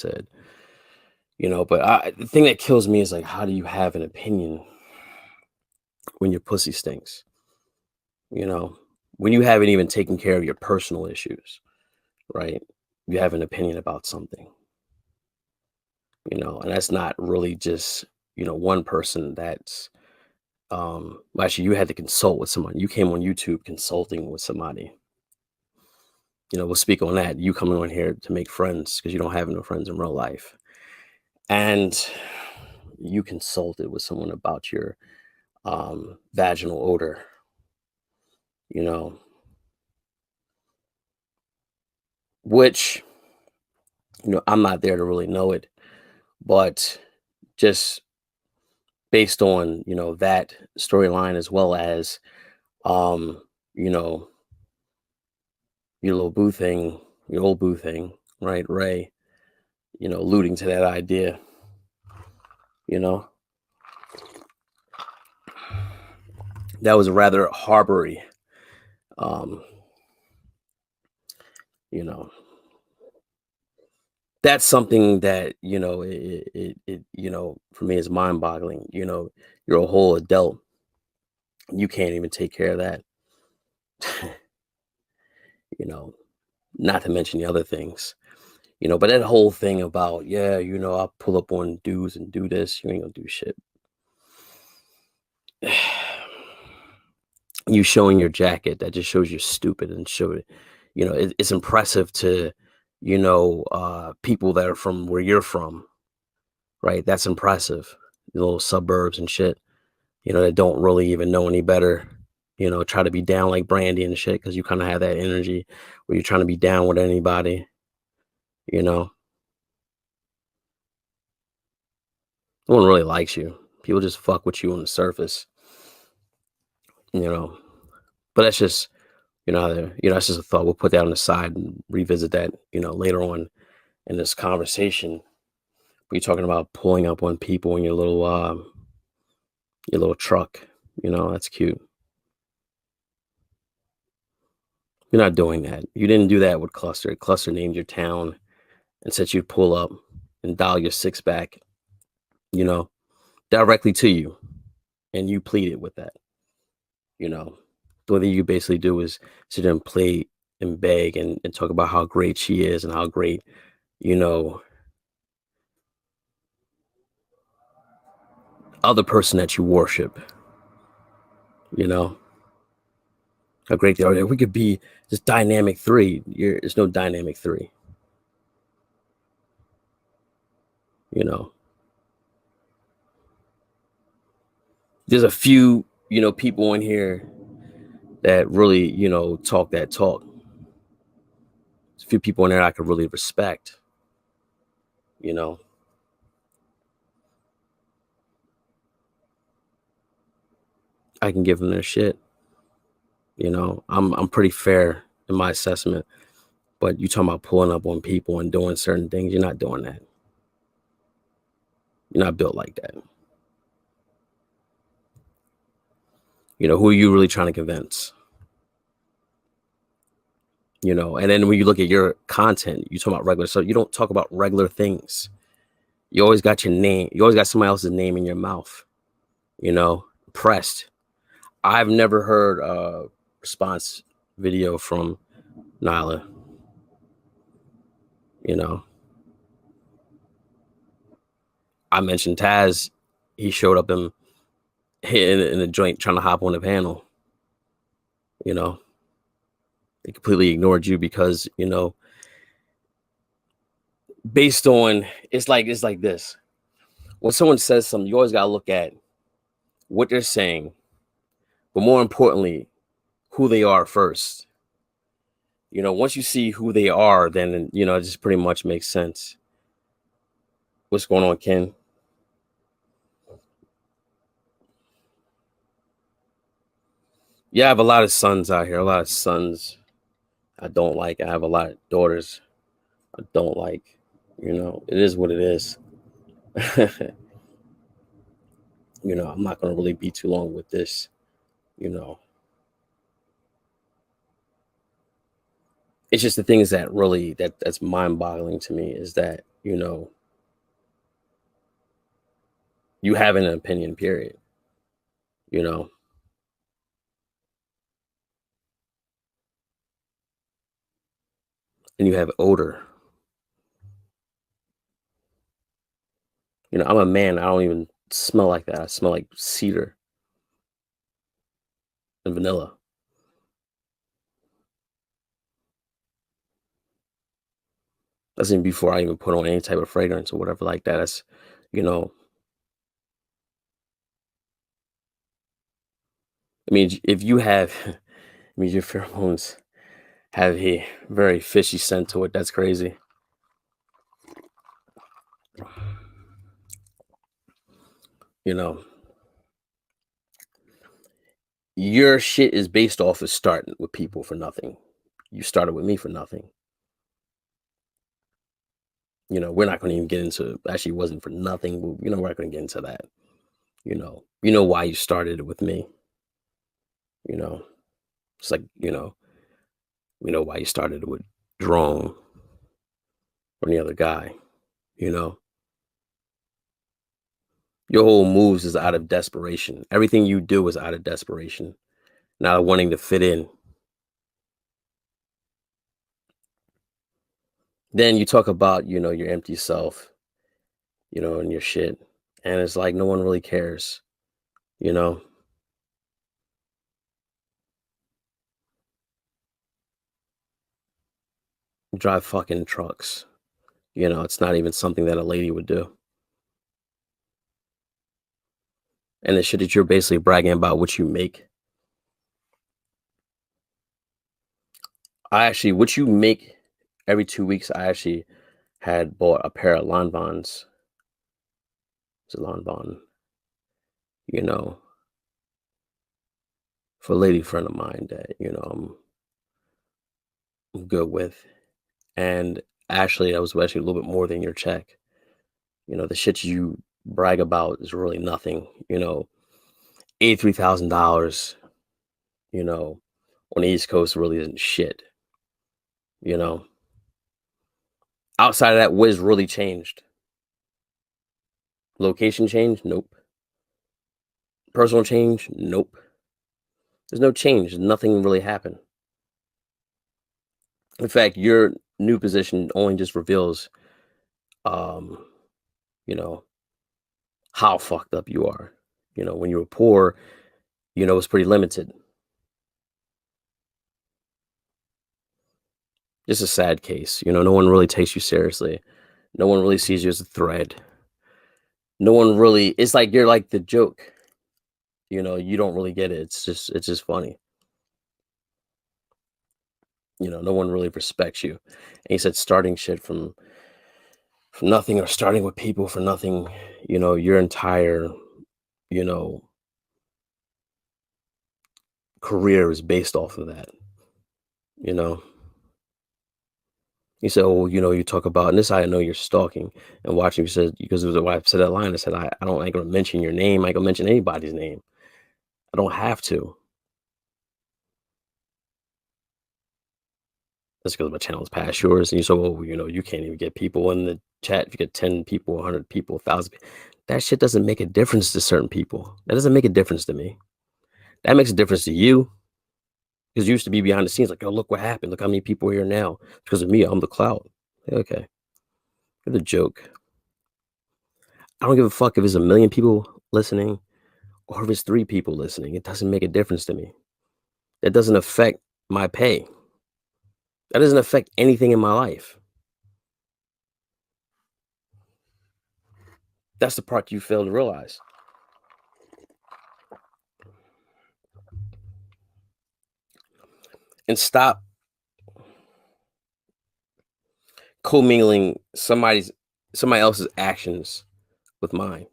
said, but the thing that kills me is like, how do you have an opinion when your pussy stinks? You know, when you haven't even taken care of your personal issues, right? You have an opinion about something, and that's not really just, one person. That's, well, actually, you had to consult with someone. You came on YouTube consulting with somebody. We'll speak on that. You coming on here to make friends because you don't have no friends in real life. And you consulted with someone about your vaginal odor, you know, which, I'm not there to really know it, but just based on, that storyline, as well as, um, you know, your little boo thing, your old boo thing, right? Ray, alluding to that idea, you know, that was rather harbory, um, you know, that's something that, for me is mind boggling. You're a whole adult. You can't even take care of that, you know, not to mention the other things, but that whole thing about, yeah, I'll pull up on dudes and do this. You ain't gonna do shit. You showing your jacket, that just shows you're stupid, and show it, it's impressive to, people that are from where you're from, right? That's impressive. The little suburbs and shit, that don't really even know any better, try to be down like Brandy and shit, because you kind of have that energy where you're trying to be down with anybody, you know. No one really likes you. People just fuck with you on the surface, you know. But that's just, that's just a thought. We'll put that on the side and revisit that, later on in this conversation. You're talking about pulling up on people in your little truck, that's cute. You're not doing that. You didn't do that with Cluster. Cluster named your town and said you'd pull up and dial your six back, you know, directly to you. And you pleaded with that, you know. The only thing you basically do is sit there and play and beg and talk about how great she is and how great, you know, other person that you worship, you know, how great they are. We could be this dynamic three. There's no dynamic three, you know. There's a few, people in here that really, talk that talk. There's a few people in there I could really respect, you know. I can give them their shit, I'm pretty fair in my assessment. But you talking about pulling up on people and doing certain things, you're not doing that. You're not built like that. Who are you really trying to convince? And then when you look at your content, you talk about regular stuff. You don't talk about regular things. You always got your name. You always got somebody else's name in your mouth, pressed. I've never heard a response video from Nyla, you know. I mentioned Taz. He showed up in a joint trying to hop on the panel, They completely ignored you because, based on, it's like this. When someone says something, you always got to look at what they're saying, but more importantly, who they are first. Once you see who they are, then, it just pretty much makes sense. What's going on, Ken? Yeah, I have a lot of sons out here. A lot of sons I don't like. I have a lot of daughters I don't like. It is what it is. I'm not going to really be too long with this. you know it's just the things that really that's mind-boggling to me is that you know, you have an opinion, period, you know, and you have odor. I'm a man. I don't even smell like that. I smell like cedar and vanilla. That's even before I even put on any type of fragrance or whatever like that. That's, you know, if you have, your pheromones have a very fishy scent to it. That's crazy. You know, your shit is based off of starting with people for nothing. You started with me for nothing. We're not going to even get into actually it wasn't for nothing. We're not going to get into that. Why you started it with me. You know, it's like why you started it with Drone or any other guy. You know, your whole moves is out of desperation. Everything you do is out of desperation, not wanting to fit in. Then you talk about your empty self, and your shit, and it's like no one really cares. You know, drive fucking trucks. It's not even something that a lady would do. And the shit that you're basically bragging about what you make. What you make every 2 weeks, I actually had bought a pair of Lawn Bonds. It's a Lawn Bond, you know, for a lady friend of mine that, I'm good with. And actually, that was actually a little bit more than your check. The shit you brag about is really nothing. $83,000, you know, on the East Coast really isn't shit, you know. Outside of that, what has really changed? Location change? Nope. Personal change? Nope. There's no change. Nothing really happened. In fact, your new position only just reveals, um, you know, how fucked up you are. When you were poor, it's pretty limited. Just a sad case. No one really takes you seriously. No one really sees you as a threat. No one really. It's like you're like the joke. You don't really get it. It's just funny. No one really respects you. And he said starting shit from nothing or starting with people for nothing. Your entire you know career is based off of that. You know. He said, "Oh, you talk about," and this I know you're stalking and watching. You said because it was why I said that line. I said, I don't ain't gonna mention your name. I ain't gonna mention anybody's name. I don't have to. That's because my channel is past yours. And you said, "Oh, you can't even get people in the chat. If you get 10 people, 100 people, 1,000, that shit doesn't make a difference to certain people. That doesn't make a difference to me. That makes a difference to you because you used to be behind the scenes, like, oh, look what happened. Look how many people are here now because of me. I'm the clout. Okay, you're the joke. I don't give a fuck if it's a million people listening." Or if it's 3 people listening, it doesn't make a difference to me. That doesn't affect my pay. That doesn't affect anything in my life. That's the part you fail to realize. And stop commingling somebody else's actions with mine.